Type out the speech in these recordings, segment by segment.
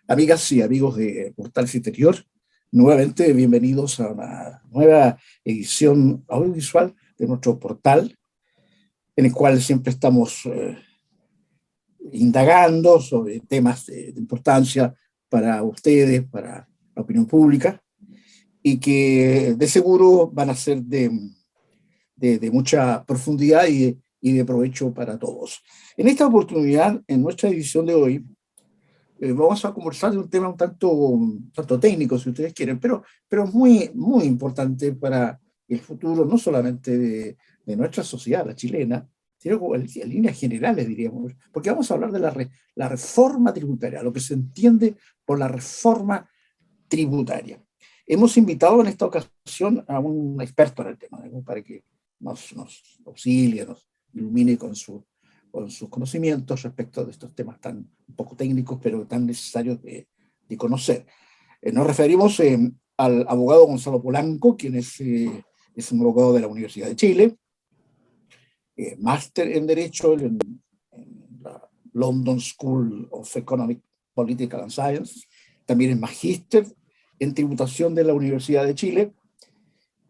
Amigas y amigos de Portales Interior, nuevamente bienvenidos a una nueva edición audiovisual de nuestro portal, en el cual siempre estamos indagando sobre temas de importancia para ustedes, para la opinión pública, y que de seguro van a ser de mucha profundidad y de provecho para todos. En esta oportunidad, en nuestra edición de hoy, vamos a conversar de un tema un tanto técnico, si ustedes quieren, pero muy, muy importante para el futuro, no solamente de nuestra sociedad, la chilena, sino en líneas generales, diríamos, porque vamos a hablar de la reforma tributaria, lo que se entiende por la reforma tributaria. Hemos invitado en esta ocasión a un experto en el tema, para que nos auxilie, nos ilumine con sus conocimientos respecto de estos temas tan un poco técnicos, pero tan necesarios de conocer. Nos referimos al abogado Gonzalo Polanco, quien es un abogado de la Universidad de Chile, máster en Derecho en la London School of Economic, Political and Science, también es magíster en tributación de la Universidad de Chile,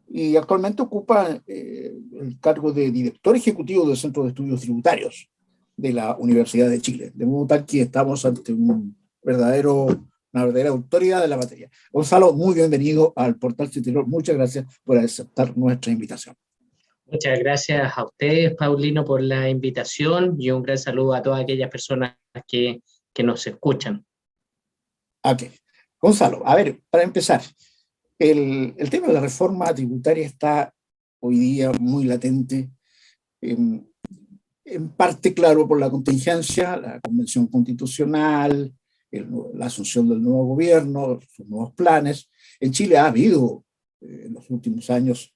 y actualmente ocupa el cargo de director ejecutivo del Centro de Estudios Tributarios de la Universidad de Chile, de modo tal que estamos ante una verdadera autoridad de la materia. Gonzalo, muy bienvenido al Portal Interior. Muchas gracias por aceptar nuestra invitación. Muchas gracias a ustedes, Paulino, por la invitación, y un gran saludo a todas aquellas personas que nos escuchan. Ok. Gonzalo, a ver, para empezar, el tema de la reforma tributaria está hoy día muy latente, en parte, claro, por la contingencia, la convención constitucional, la asunción del nuevo gobierno, sus nuevos planes. En Chile ha habido en los últimos años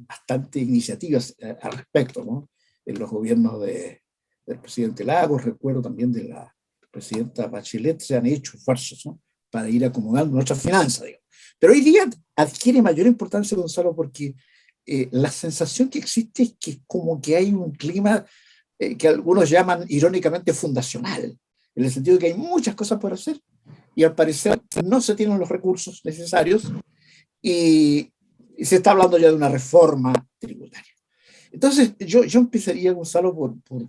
bastantes iniciativas al respecto, ¿no? En los gobiernos del presidente Lagos, recuerdo también de la presidenta Bachelet, se han hecho esfuerzos, ¿no?, para ir acomodando nuestras finanzas, digamos. Pero hoy día adquiere mayor importancia, Gonzalo, porque la sensación que existe es que como que hay un clima que algunos llaman irónicamente fundacional, en el sentido de que hay muchas cosas por hacer y al parecer no se tienen los recursos necesarios y se está hablando ya de una reforma tributaria. Entonces yo empezaría, Gonzalo, por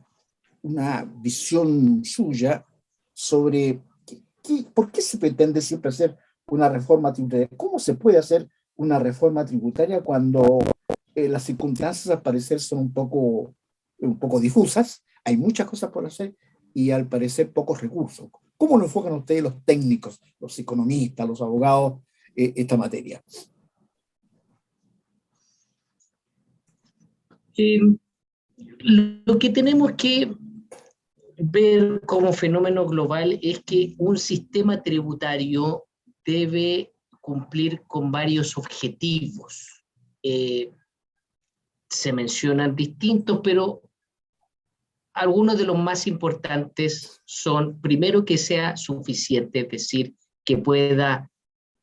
una visión suya sobre por qué se pretende siempre hacer una reforma tributaria. ¿Cómo se puede hacer una reforma tributaria cuando las circunstancias al parecer son un poco difusas, hay muchas cosas por hacer y al parecer pocos recursos? ¿Cómo lo enfocan ustedes los técnicos, los economistas, los abogados, esta materia? Lo que tenemos que ver como fenómeno global es que un sistema tributario debe cumplir con varios objetivos. Se mencionan distintos, pero algunos de los más importantes son, primero, que sea suficiente, es decir, que pueda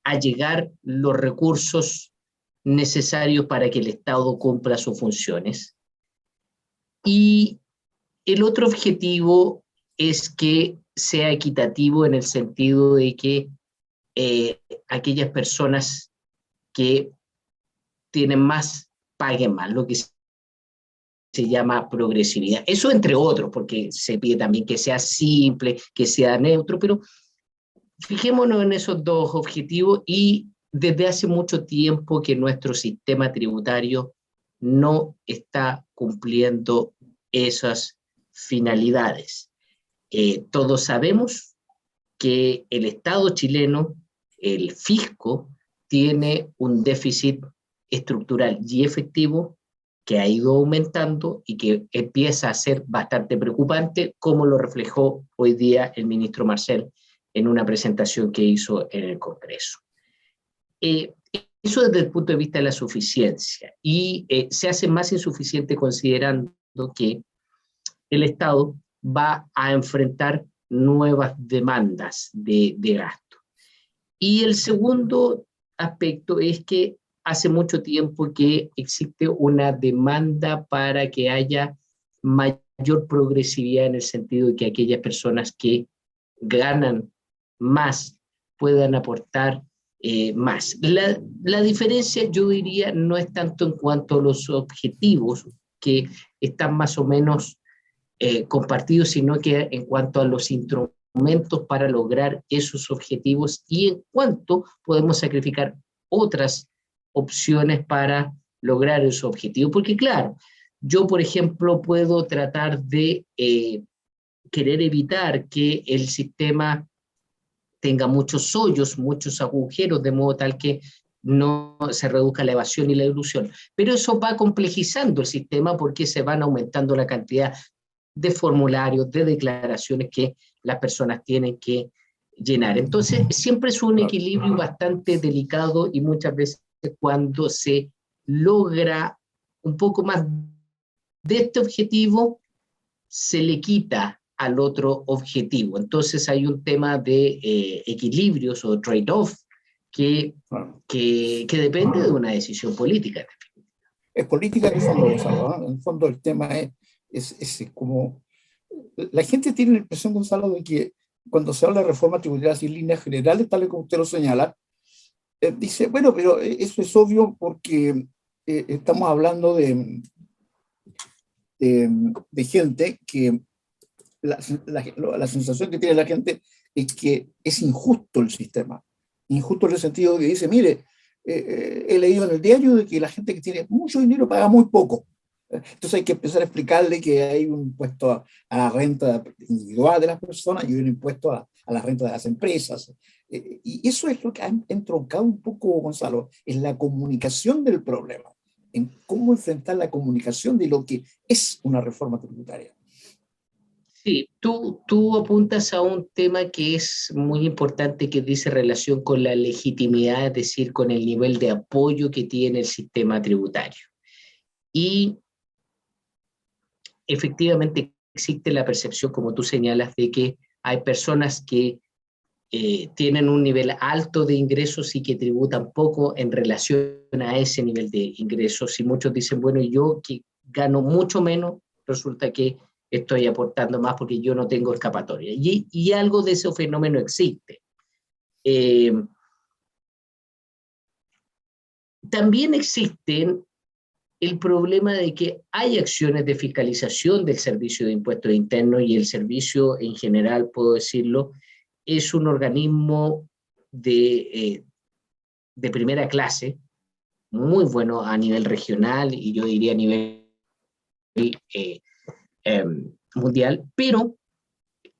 allegar los recursos necesarios para que el Estado cumpla sus funciones. Y el otro objetivo es que sea equitativo en el sentido de que aquellas personas que tienen más paguen más, lo que se llama progresividad. Eso entre otros, porque se pide también que sea simple, que sea neutro, pero fijémonos en esos dos objetivos, y desde hace mucho tiempo que nuestro sistema tributario no está cumpliendo esas finalidades. Todos sabemos que el Estado chileno, el fisco, tiene un déficit estructural y efectivo que ha ido aumentando y que empieza a ser bastante preocupante, como lo reflejó hoy día el ministro Marcel en una presentación que hizo en el Congreso. Eso desde el punto de vista de la suficiencia, y se hace más insuficiente considerando que el Estado va a enfrentar nuevas demandas de gasto. Y el segundo aspecto es que hace mucho tiempo que existe una demanda para que haya mayor progresividad, en el sentido de que aquellas personas que ganan más puedan aportar más. La diferencia, yo diría, no es tanto en cuanto a los objetivos, que están más o menos compartidos, sino que en cuanto a los instrumentos para lograr esos objetivos y en cuanto podemos sacrificar otras opciones para lograr esos objetivos. Porque claro, yo, por ejemplo, puedo tratar de querer evitar que el sistema tenga muchos hoyos, muchos agujeros, de modo tal que no se reduzca la evasión y la ilusión. Pero eso va complejizando el sistema porque se van aumentando la cantidad de formularios, de declaraciones que las personas tienen que llenar. Entonces, siempre es un equilibrio bastante delicado y muchas veces cuando se logra un poco más de este objetivo, se le quita al otro objetivo. Entonces hay un tema de equilibrios o trade-off que depende de una decisión política. Es política en el fondo, Gonzalo, ¿no? En el fondo el tema es como... La gente tiene la impresión, Gonzalo, de que cuando se habla de reforma tributaria en líneas generales, tal y como usted lo señala, dice, bueno, pero eso es obvio porque estamos hablando de gente que la sensación que tiene la gente es que es injusto el sistema. Injusto en el sentido de que dice, mire, he leído en el diario de que la gente que tiene mucho dinero paga muy poco. Entonces hay que empezar a explicarle que hay un impuesto a la renta individual de las personas y un impuesto a la renta de las empresas. Y eso es lo que ha entroncado un poco, Gonzalo, en la comunicación del problema, en cómo enfrentar la comunicación de lo que es una reforma tributaria. Sí, tú apuntas a un tema que es muy importante, que dice relación con la legitimidad, es decir, con el nivel de apoyo que tiene el sistema tributario. Y efectivamente existe la percepción, como tú señalas, de que hay personas que tienen un nivel alto de ingresos y que tributan poco en relación a ese nivel de ingresos. Y muchos dicen, bueno, yo que gano mucho menos, resulta que estoy aportando más porque yo no tengo escapatoria. Y algo de ese fenómeno existe. También existen el problema de que hay acciones de fiscalización del Servicio de Impuestos Internos y el servicio en general, puedo decirlo, es un organismo de primera clase, muy bueno a nivel regional y yo diría a nivel eh, eh, mundial, pero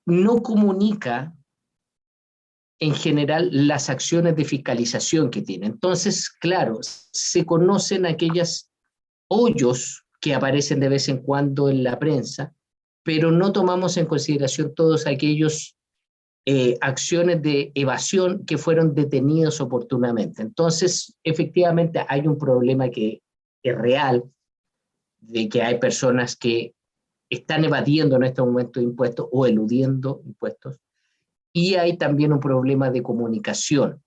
no comunica en general las acciones de fiscalización que tiene. Entonces, claro, se conocen aquellos hoyos que aparecen de vez en cuando en la prensa, pero no tomamos en consideración todos aquellos acciones de evasión que fueron detenidos oportunamente. Entonces, efectivamente, hay un problema que es real, de que hay personas que están evadiendo en este momento impuestos o eludiendo impuestos, y hay también un problema de comunicación,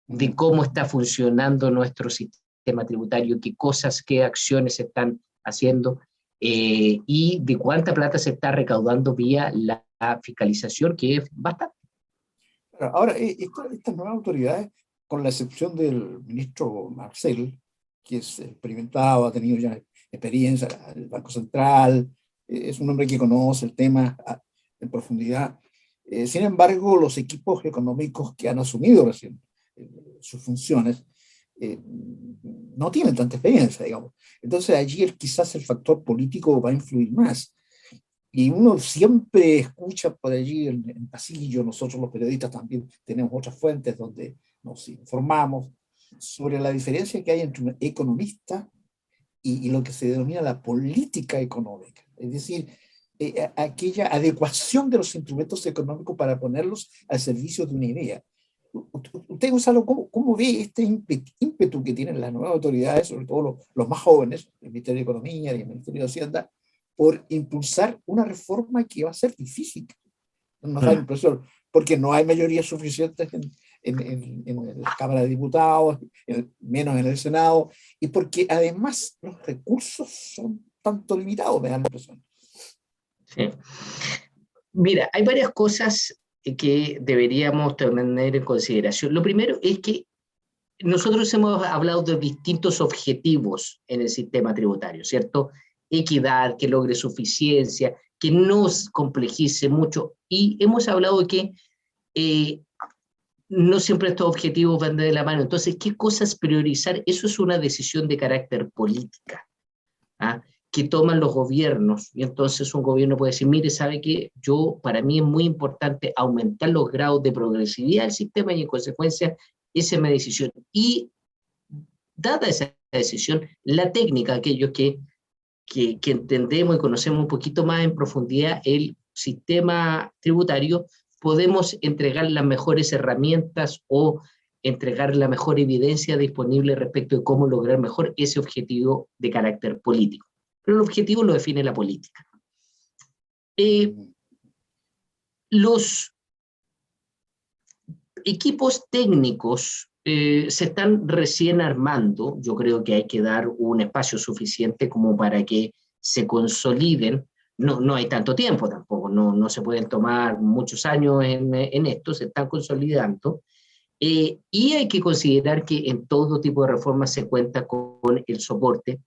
de cómo está funcionando nuestro sistema tributario, qué cosas, qué acciones se están haciendo y de cuánta plata se está recaudando vía la fiscalización, que es bastante. Ahora, estas nuevas autoridades, con la excepción del ministro Marcel, que es experimentado, ha tenido ya experiencia en el Banco Central, es un hombre que conoce el tema en profundidad. Sin embargo, los equipos económicos que han asumido recién sus funciones no tienen tanta experiencia, digamos. Entonces allí quizás el factor político va a influir más. Y uno siempre escucha por allí en pasillo, nosotros los periodistas también tenemos otras fuentes donde nos informamos sobre la diferencia que hay entre un economista y lo que se denomina la política económica. Es decir, aquella adecuación de los instrumentos económicos para ponerlos al servicio de una idea. Usted, Gonzalo, ¿cómo ve este ímpetu que tienen las nuevas autoridades, sobre todo los más jóvenes, el Ministerio de Economía y el Ministerio de Hacienda, por impulsar una reforma que va a ser difícil? Nos da la impresión, porque no hay mayorías suficientes en la Cámara de Diputados, menos en el Senado, y porque además los recursos son tanto limitados, me da la impresión. Sí. Mira, hay varias cosas que deberíamos tener en consideración. Lo primero es que nosotros hemos hablado de distintos objetivos en el sistema tributario, ¿cierto? Equidad, que logre suficiencia, que no complejice mucho, y hemos hablado de que no siempre estos objetivos van de la mano. Entonces, ¿qué cosas priorizar? Eso es una decisión de carácter política, ¿ah? Que toman los gobiernos, y entonces un gobierno puede decir, mire, ¿sabe qué? Para mí es muy importante aumentar los grados de progresividad del sistema y en consecuencia esa es mi decisión. Y dada esa decisión, la técnica, aquellos que entendemos y conocemos un poquito más en profundidad el sistema tributario, podemos entregar las mejores herramientas o entregar la mejor evidencia disponible respecto de cómo lograr mejor ese objetivo de carácter político. Pero el objetivo lo define la política. Los equipos técnicos se están recién armando. Yo creo que hay que dar un espacio suficiente como para que se consoliden. No hay tanto tiempo tampoco, no se pueden tomar muchos años en esto, se están consolidando. Y hay que considerar que en todo tipo de reformas se cuenta con el soporte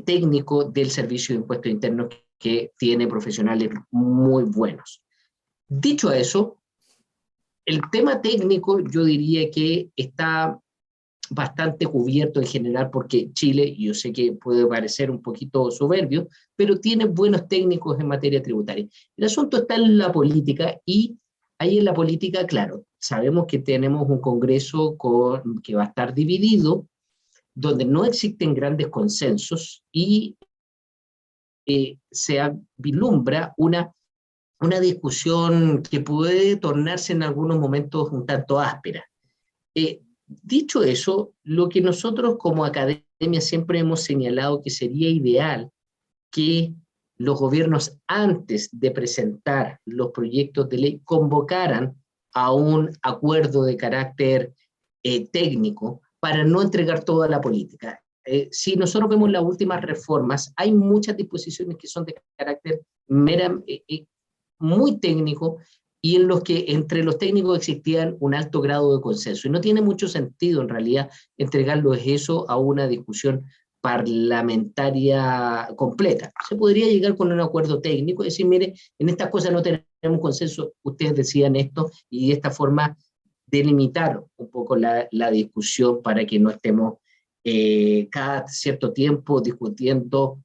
técnico del Servicio de Impuestos Internos, que tiene profesionales muy buenos. Dicho eso, el tema técnico yo diría que está bastante cubierto en general porque Chile, yo sé que puede parecer un poquito soberbio, pero tiene buenos técnicos en materia tributaria. El asunto está en la política y ahí en la política, claro, sabemos que tenemos un Congreso que va a estar dividido, donde no existen grandes consensos y se vislumbra una discusión que puede tornarse en algunos momentos un tanto áspera. Dicho eso, lo que nosotros como academia siempre hemos señalado que sería ideal que los gobiernos, antes de presentar los proyectos de ley, convocaran a un acuerdo de carácter técnico para no entregar toda la política. Si nosotros vemos las últimas reformas, hay muchas disposiciones que son de carácter muy técnico y en los que entre los técnicos existían un alto grado de consenso. Y no tiene mucho sentido en realidad entregarlo eso a una discusión parlamentaria completa. Se podría llegar con un acuerdo técnico y decir, mire, en estas cosas no tenemos consenso, ustedes decían esto, y de esta forma delimitar un poco la discusión para que no estemos cada cierto tiempo discutiendo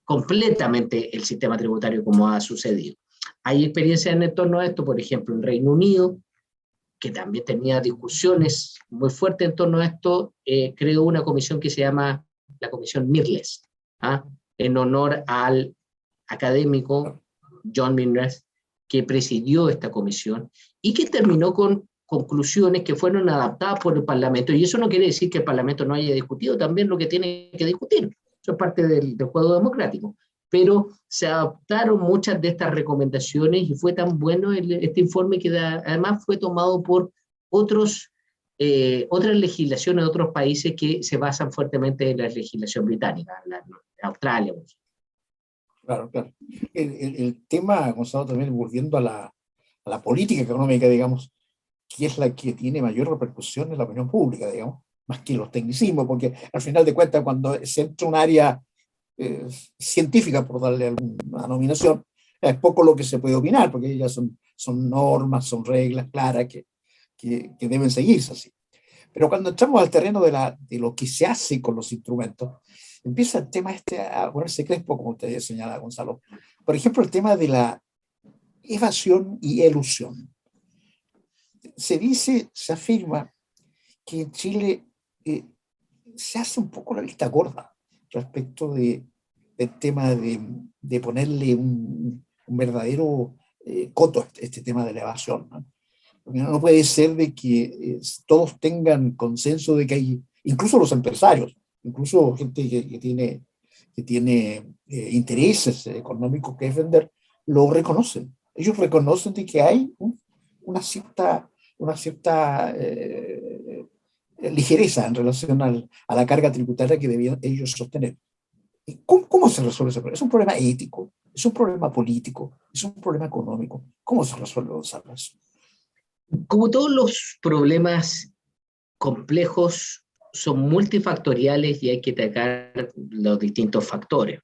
completamente el sistema tributario como ha sucedido. Hay experiencias en torno a esto, por ejemplo, en Reino Unido, que también tenía discusiones muy fuertes en torno a esto, creó una comisión que se llama la Comisión Mirrlees, ¿ah? En honor al académico John Mirrlees, que presidió esta comisión y que terminó con conclusiones que fueron adaptadas por el Parlamento. Y eso no quiere decir que el Parlamento no haya discutido también lo que tiene que discutir. Eso es parte del juego democrático. Pero se adaptaron muchas de estas recomendaciones y fue tan bueno este informe que además fue tomado por otras legislaciones de otros países que se basan fuertemente en la legislación británica, Australia. Claro, claro. El tema, Gonzalo, también volviendo a la política económica, digamos, que es la que tiene mayor repercusión en la opinión pública, digamos, más que los tecnicismos, porque al final de cuentas, cuando se entra un área científica, por darle alguna nominación, es poco lo que se puede opinar, porque ellas son normas, son reglas claras que deben seguirse así. Pero cuando entramos al terreno de lo que se hace con los instrumentos, empieza el tema a ponerse crespo, como usted señala, Gonzalo. Por ejemplo, el tema de la evasión y elusión. Se afirma que en Chile se hace un poco la vista gorda respecto del tema de ponerle un verdadero coto a este tema de la evasión, ¿no? Porque no puede ser de que todos tengan consenso de que hay, incluso los empresarios, incluso gente que tiene intereses económicos que defender, lo reconocen. Ellos reconocen de que hay una cierta ligereza en relación a la carga tributaria que debían ellos sostener. ¿Cómo se resuelve ese problema? ¿Es un problema ético? ¿Es un problema político? ¿Es un problema económico? ¿Cómo se resuelve, Gonzalo, eso? Como todos los problemas complejos son multifactoriales y hay que atacar los distintos factores.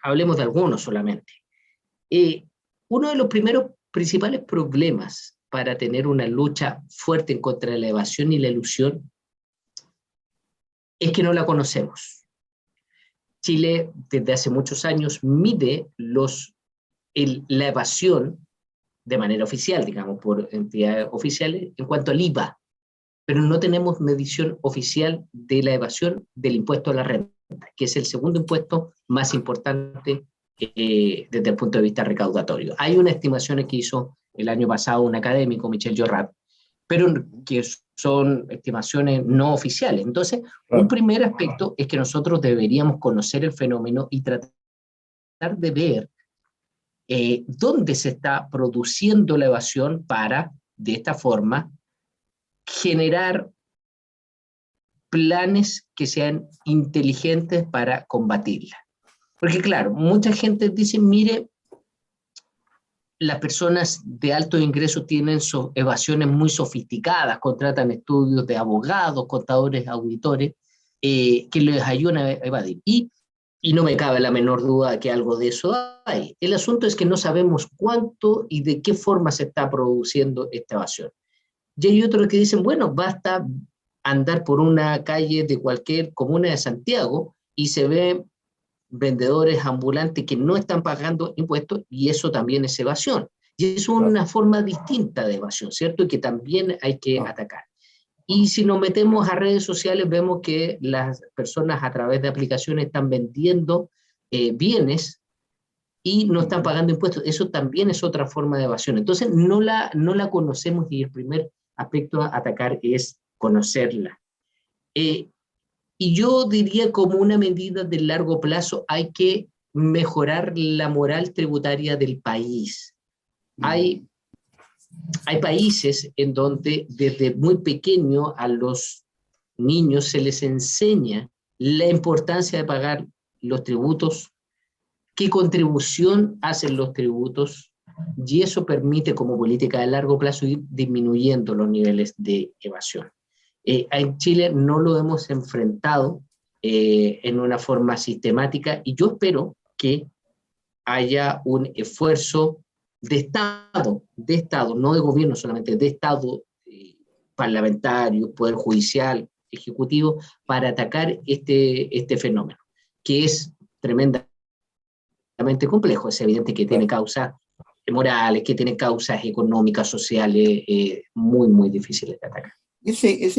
Hablemos de algunos solamente. Uno de los primeros principales problemas para tener una lucha fuerte en contra de la evasión y la elusión es que no la conocemos. Chile, desde hace muchos años, mide la evasión de manera oficial, digamos, por entidades oficiales, en cuanto al IVA, pero no tenemos medición oficial de la evasión del impuesto a la renta, que es el segundo impuesto más importante desde el punto de vista recaudatorio. Hay unas estimaciones que hizo el año pasado un académico, Michel Jorrat, pero que son estimaciones no oficiales. Entonces, un primer aspecto es que nosotros deberíamos conocer el fenómeno y tratar de ver dónde se está produciendo la evasión para, de esta forma, generar planes que sean inteligentes para combatirla. Porque claro, mucha gente dice, mire, las personas de alto ingreso tienen evasiones muy sofisticadas, contratan estudios de abogados, contadores, auditores, que les ayudan a evadir. Y no me cabe la menor duda que algo de eso hay. El asunto es que no sabemos cuánto y de qué forma se está produciendo esta evasión. Y hay otros que dicen, bueno, basta andar por una calle de cualquier comuna de Santiago y se ven vendedores ambulantes que no están pagando impuestos y eso también es evasión. Y es una forma distinta de evasión, ¿cierto? Y que también hay que atacar. Y si nos metemos a redes sociales, vemos que las personas a través de aplicaciones están vendiendo bienes y no están pagando impuestos. Eso también es otra forma de evasión. Entonces, no la conocemos y el primer aspecto a atacar es conocerla. Y yo diría como una medida de largo plazo hay que mejorar la moral tributaria del país. Hay países en donde desde muy pequeño a los niños se les enseña la importancia de pagar los tributos, qué contribución hacen los tributos, y eso permite como política de largo plazo ir disminuyendo los niveles de evasión. En Chile no lo hemos enfrentado en una forma sistemática y yo espero que haya un esfuerzo de Estado, no de gobierno solamente, de Estado parlamentario, Poder Judicial, Ejecutivo, para atacar este fenómeno, que es tremendamente complejo. Es evidente que tiene causas morales, que tiene causas económicas, sociales, muy, muy difíciles de atacar.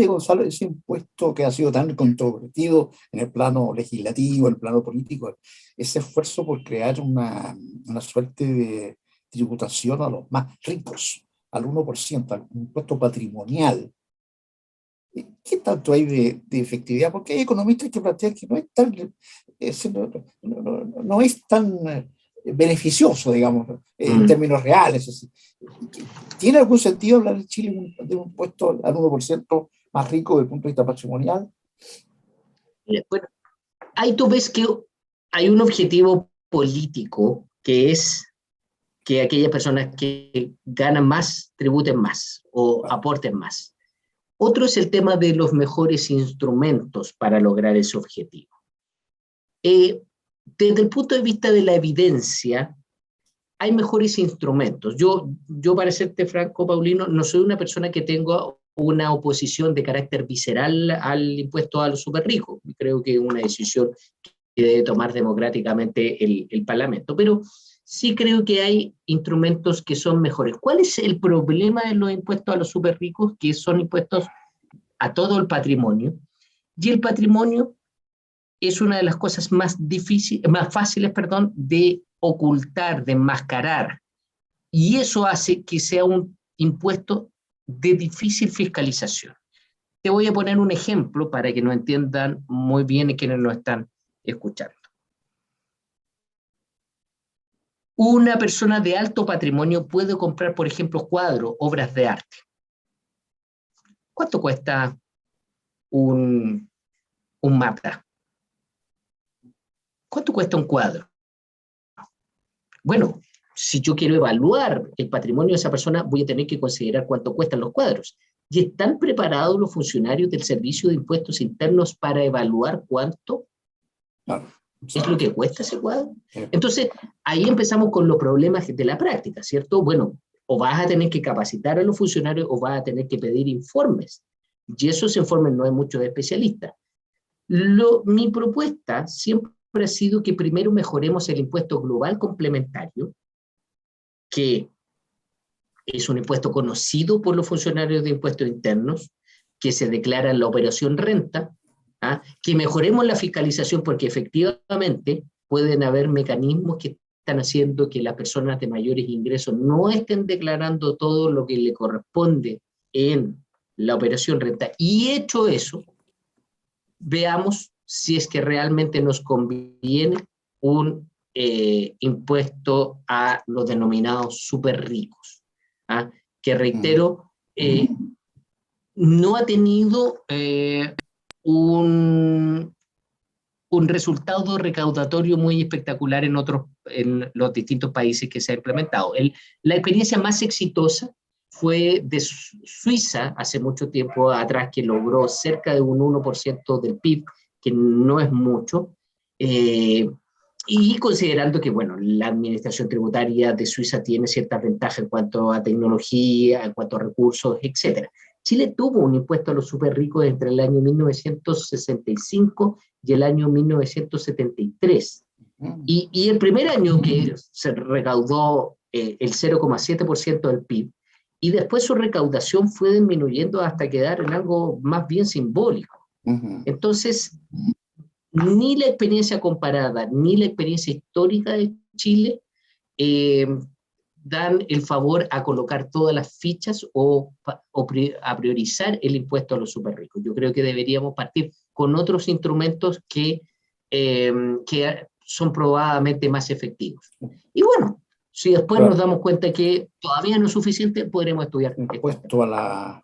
Gonzalo, ese impuesto que ha sido tan controvertido en el plano legislativo, en el plano político, ese esfuerzo por crear una suerte de tributación a los más ricos, al 1%, al impuesto patrimonial. ¿Qué tanto hay de efectividad? Porque hay economistas que plantean que no es tan beneficioso, digamos, en términos reales. ¿Tiene algún sentido hablar en Chile de un impuesto al 1% más rico desde el punto de vista patrimonial? Bueno, ahí tú ves que hay un objetivo político que es que aquellas personas que ganan más tributen más o aporten más. Otro es el tema de los mejores instrumentos para lograr ese objetivo. Desde el punto de vista de la evidencia, hay mejores instrumentos. Yo, para serte franco, Paulino, no soy una persona que tenga una oposición de carácter visceral al impuesto a los super ricos. Creo que es una decisión que debe tomar democráticamente el Parlamento, pero sí creo que hay instrumentos que son mejores. ¿Cuál es el problema de los impuestos a los super ricos? Que son impuestos a todo el patrimonio, y el patrimonio es una de las cosas más fáciles, de ocultar, de enmascarar, y eso hace que sea un impuesto de difícil fiscalización. Te voy a poner un ejemplo para que nos entiendan muy bien quienes nos están escuchando. Una persona de alto patrimonio puede comprar, por ejemplo, cuadros, obras de arte. ¿Cuánto cuesta un mapa? ¿Cuánto cuesta un cuadro? Bueno, si yo quiero evaluar el patrimonio de esa persona, voy a tener que considerar cuánto cuestan los cuadros. ¿Y están preparados los funcionarios del Servicio de Impuestos Internos para evaluar cuánto es lo que cuesta ese cuadro? Entonces, ahí empezamos con los problemas de la práctica, ¿cierto? Bueno, o vas a tener que capacitar a los funcionarios o vas a tener que pedir informes. Y esos informes no hay muchos especialistas. Mi propuesta siempre ha sido que primero mejoremos el impuesto global complementario, que es un impuesto conocido por los funcionarios de impuestos internos, que se declara en la operación renta, que mejoremos la fiscalización porque efectivamente pueden haber mecanismos que están haciendo que las personas de mayores ingresos no estén declarando todo lo que le corresponde en la operación renta. Y hecho eso, veamos si es que realmente nos conviene un impuesto a los denominados súper ricos, que reitero, no ha tenido un resultado recaudatorio muy espectacular en los distintos países que se ha implementado. La experiencia más exitosa fue de Suiza hace mucho tiempo atrás, que logró cerca de un 1% del PIB, que no es mucho, y considerando que, bueno, la administración tributaria de Suiza tiene ciertas ventajas en cuanto a tecnología, en cuanto a recursos, etc. Chile tuvo un impuesto a los súper ricos entre el año 1965 y el año 1973. Y el primer año que se recaudó el 0,7% del PIB, y después su recaudación fue disminuyendo hasta quedar en algo más bien simbólico. Entonces, ni la experiencia comparada, ni la experiencia histórica de Chile dan el favor a colocar todas las fichas o a priorizar el impuesto a los súper ricos. Yo creo que deberíamos partir con otros instrumentos que son probadamente más efectivos. Y bueno, si después nos damos cuenta que todavía no es suficiente, podremos estudiar. Impuesto a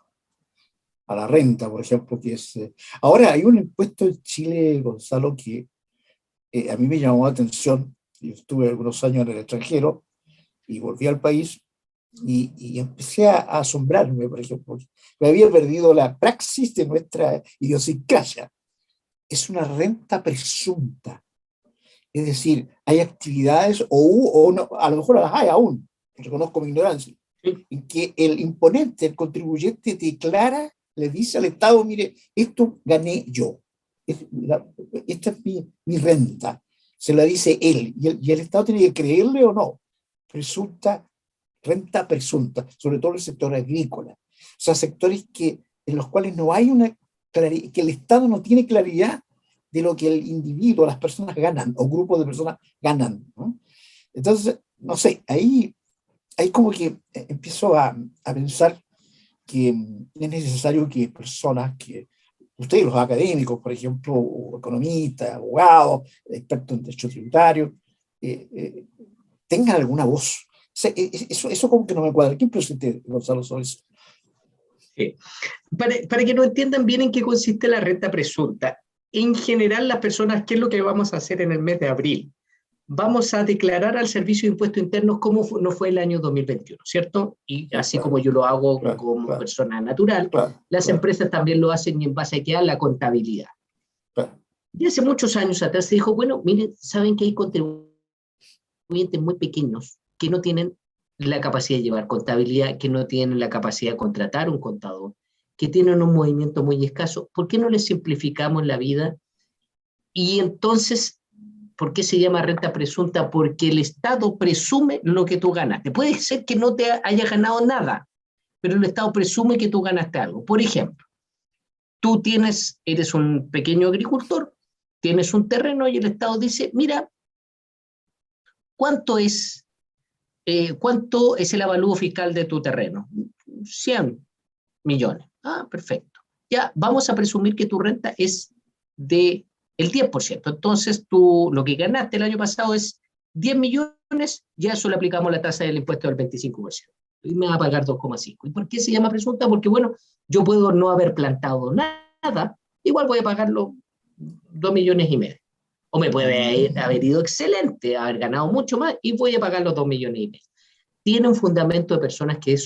la renta, por ejemplo, que es... Ahora, hay un impuesto en Chile, Gonzalo, que a mí me llamó la atención. Yo estuve algunos años en el extranjero y volví al país y empecé a asombrarme, por ejemplo. Me había perdido la praxis de nuestra idiosincrasia. Es una renta presunta. Es decir, hay actividades, o no, a lo mejor las hay aún, reconozco mi ignorancia, en que el imponente, el contribuyente declara, le dice al Estado, mire, esto gané yo, esta es mi renta, se la dice él, y el Estado tiene que creerle o no. Renta presunta, sobre todo en el sector agrícola. O sea, sectores en los cuales no hay que el Estado no tiene claridad de lo que el individuo, las personas ganan, o grupos de personas ganan, ¿no? Entonces, no sé, ahí como que empiezo a pensar que es necesario que personas ustedes los académicos, por ejemplo, economistas, abogados, expertos en derecho tributario, tengan alguna voz. O sea, eso como que no me cuadra. ¿Qué piensa usted, Gonzalo, sobre eso? Sí. Para que nos entiendan bien en qué consiste la renta presunta, en general las personas, ¿qué es lo que vamos a hacer en el mes de abril? Vamos a declarar al Servicio de Impuestos Internos cómo no fue el año 2021, ¿cierto? Y así como yo lo hago como persona natural, las empresas también lo hacen y en base a qué, a la contabilidad. Y hace muchos años atrás se dijo, bueno, miren, saben que hay contribuyentes muy pequeños que no tienen la capacidad de llevar contabilidad, que no tienen la capacidad de contratar un contador, que tienen un movimiento muy escaso. ¿Por qué no les simplificamos la vida? Y entonces, ¿por qué se llama renta presunta? Porque el Estado presume lo que tú ganaste. Puede ser que no te hayas ganado nada, pero el Estado presume que tú ganaste algo. Por ejemplo, tú eres un pequeño agricultor, tienes un terreno y el Estado dice, mira, ¿cuánto es el avalúo fiscal de tu terreno? 100 millones. Ah, perfecto. Ya, vamos a presumir que tu renta es de el 10%. Entonces, lo que ganaste el año pasado es 10 millones, ya eso le aplicamos la tasa del impuesto del 25%. Y me va a pagar 2,5. ¿Y por qué se llama presunta? Porque, bueno, yo puedo no haber plantado nada, igual voy a pagar los 2,5 millones. O me puede haber ido excelente, haber ganado mucho más y voy a pagar los 2,5 millones. Tiene un fundamento de personas que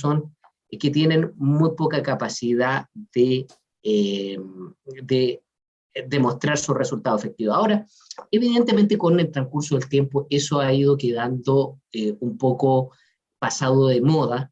tienen muy poca capacidad de demostrar su resultado efectivo. Ahora, evidentemente con el transcurso del tiempo eso ha ido quedando un poco pasado de moda.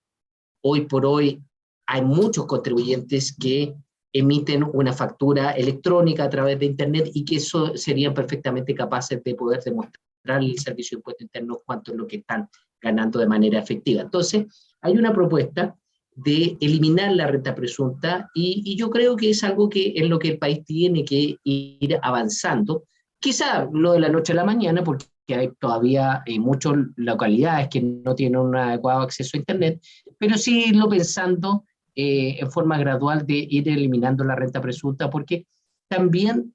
Hoy por hoy hay muchos contribuyentes que emiten una factura electrónica a través de Internet y que eso serían perfectamente capaces de poder demostrar al Servicio de Impuestos Internos cuánto es lo que están ganando de manera efectiva. Entonces, hay una propuesta de eliminar la renta presunta y yo creo que es algo que en lo que el país tiene que ir avanzando, quizá no de la noche a la mañana, porque hay todavía muchas localidades que no tienen un adecuado acceso a Internet, pero sí irlo pensando en forma gradual de ir eliminando la renta presunta, porque también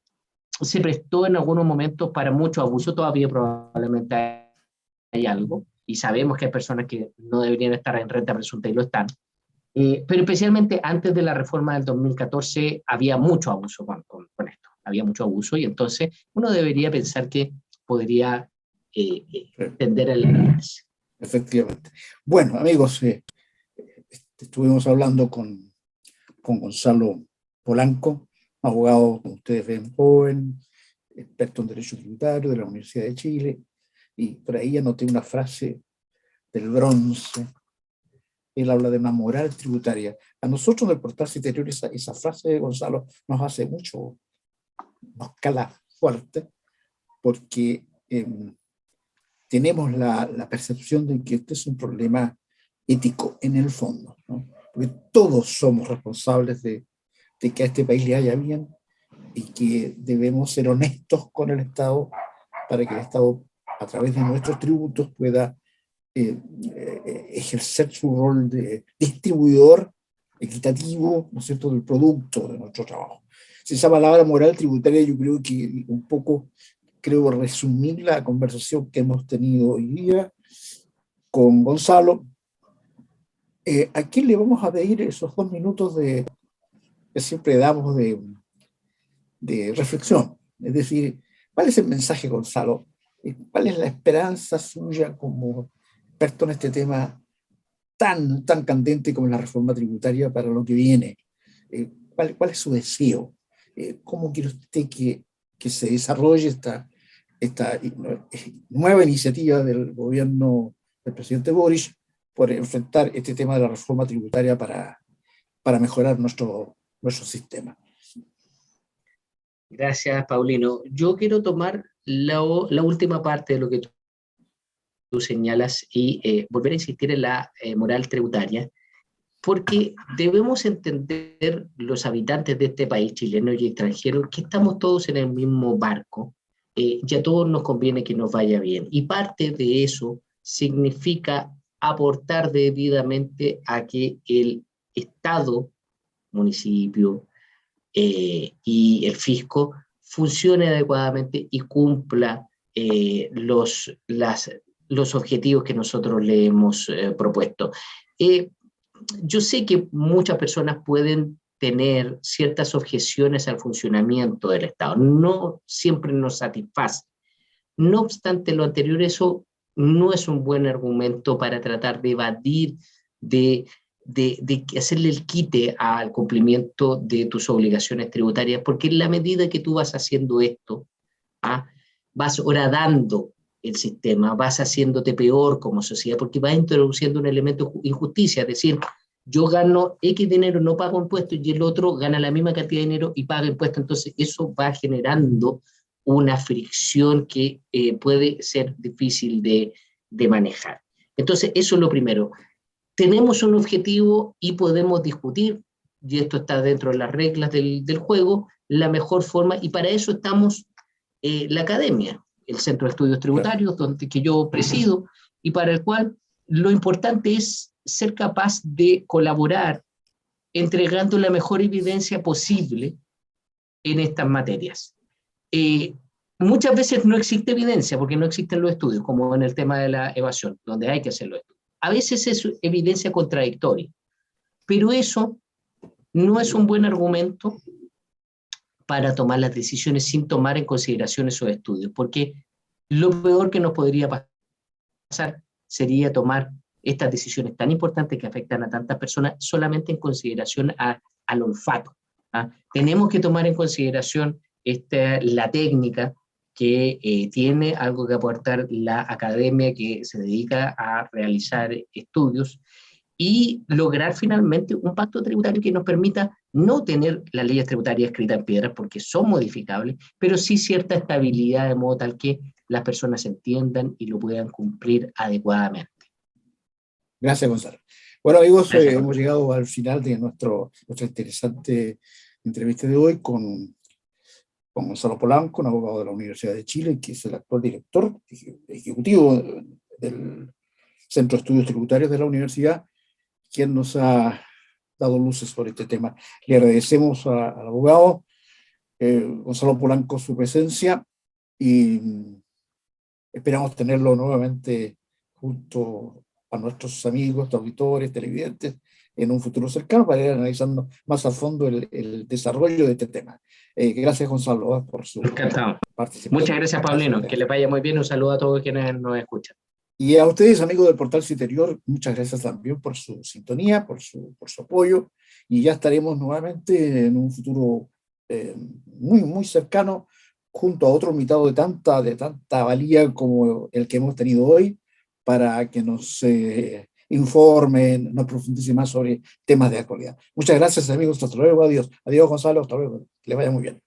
se prestó en algunos momentos para mucho abuso, todavía probablemente hay algo, y sabemos que hay personas que no deberían estar en renta presunta y lo están, pero especialmente antes de la reforma del 2014 había mucho abuso con esto, había mucho abuso y entonces uno debería pensar que podría tender a eliminarse. Efectivamente. Bueno, amigos, estuvimos hablando con Gonzalo Polanco, abogado, como ustedes ven, joven, experto en Derecho Tributario de la Universidad de Chile, y por ahí anoté una frase del bronce. Él habla de una moral tributaria. A nosotros en el portal Citerior esa frase de Gonzalo nos hace mucho, nos cala fuerte, porque tenemos la percepción de que este es un problema ético en el fondo, ¿no? Porque todos somos responsables de que a este país le haya bien y que debemos ser honestos con el Estado para que el Estado, a través de nuestros tributos, pueda ejercer su rol de distribuidor equitativo, ¿no es cierto?, del producto de nuestro trabajo. Si esa palabra moral tributaria, yo creo que un poco, creo resumir la conversación que hemos tenido hoy día con Gonzalo. ¿A quién le vamos a pedir esos 2 minutos que siempre damos de reflexión? Es decir, ¿cuál es el mensaje, Gonzalo? ¿Cuál es la esperanza suya como experto en este tema tan candente como la reforma tributaria para lo que viene? ¿Cuál es su deseo? ¿Cómo quiere usted que se desarrolle esta nueva iniciativa del gobierno del presidente Boric por enfrentar este tema de la reforma tributaria para mejorar nuestro sistema? Gracias, Paulino. Yo quiero tomar la última parte de lo que tú señalas y volver a insistir en la moral tributaria, porque debemos entender los habitantes de este país, chilenos y extranjeros, que estamos todos en el mismo barco y a todos nos conviene que nos vaya bien. Y parte de eso significa aportar debidamente a que el Estado, municipio y el fisco funcione adecuadamente y cumpla los objetivos que nosotros le hemos propuesto. Yo sé que muchas personas pueden tener ciertas objeciones al funcionamiento del Estado, no siempre nos satisface. No obstante lo anterior, eso no es un buen argumento para tratar de evadir, de hacerle el quite al cumplimiento de tus obligaciones tributarias, porque en la medida que tú vas haciendo esto, vas horadando el sistema, vas haciéndote peor como sociedad, porque vas introduciendo un elemento de injusticia, es decir, yo gano X dinero, no pago impuestos, y el otro gana la misma cantidad de dinero y paga impuestos, entonces eso va generando una fricción que puede ser difícil de manejar. Entonces, eso es lo primero. Tenemos un objetivo y podemos discutir, y esto está dentro de las reglas del juego, la mejor forma, y para eso estamos la academia, el Centro de Estudios Tributarios, que yo presido, y para el cual lo importante es ser capaz de colaborar entregando la mejor evidencia posible en estas materias. Muchas veces no existe evidencia porque no existen los estudios, como en el tema de la evasión, donde hay que hacer los estudios. A veces es evidencia contradictoria, pero eso no es un buen argumento para tomar las decisiones sin tomar en consideración esos estudios, porque lo peor que nos podría pasar sería tomar estas decisiones tan importantes que afectan a tantas personas solamente en consideración al olfato. ¿Ah? Tenemos que tomar en consideración la técnica que tiene algo que aportar la academia que se dedica a realizar estudios y lograr finalmente un pacto tributario que nos permita no tener las leyes tributarias escritas en piedra porque son modificables, pero sí cierta estabilidad de modo tal que las personas entiendan y lo puedan cumplir adecuadamente. Gracias, Gonzalo. Bueno, amigos, Gracias, hemos llegado al final de nuestra interesante entrevista de hoy con Gonzalo Polanco, un abogado de la Universidad de Chile, que es el actual director ejecutivo del Centro de Estudios Tributarios de la universidad, quien nos ha dado luces sobre este tema. Le agradecemos al abogado Gonzalo Polanco su presencia y esperamos tenerlo nuevamente junto a nuestros amigos, auditores, televidentes, en un futuro cercano para ir analizando más a fondo el desarrollo de este tema. Gracias, Gonzalo, por su participación. Muchas gracias, Paulino. Que les vaya muy bien. Un saludo a todos quienes nos escuchan. Y a ustedes, amigos del Portal Su Interior, muchas gracias también por su sintonía, por su apoyo. Y ya estaremos nuevamente en un futuro muy cercano, junto a otro invitado de tanta valía como el que hemos tenido hoy, para que nos informen, nos profundice más sobre temas de actualidad. Muchas gracias, amigos. Hasta luego. Adiós. Adiós, Gonzalo. Hasta luego. Que le vaya muy bien.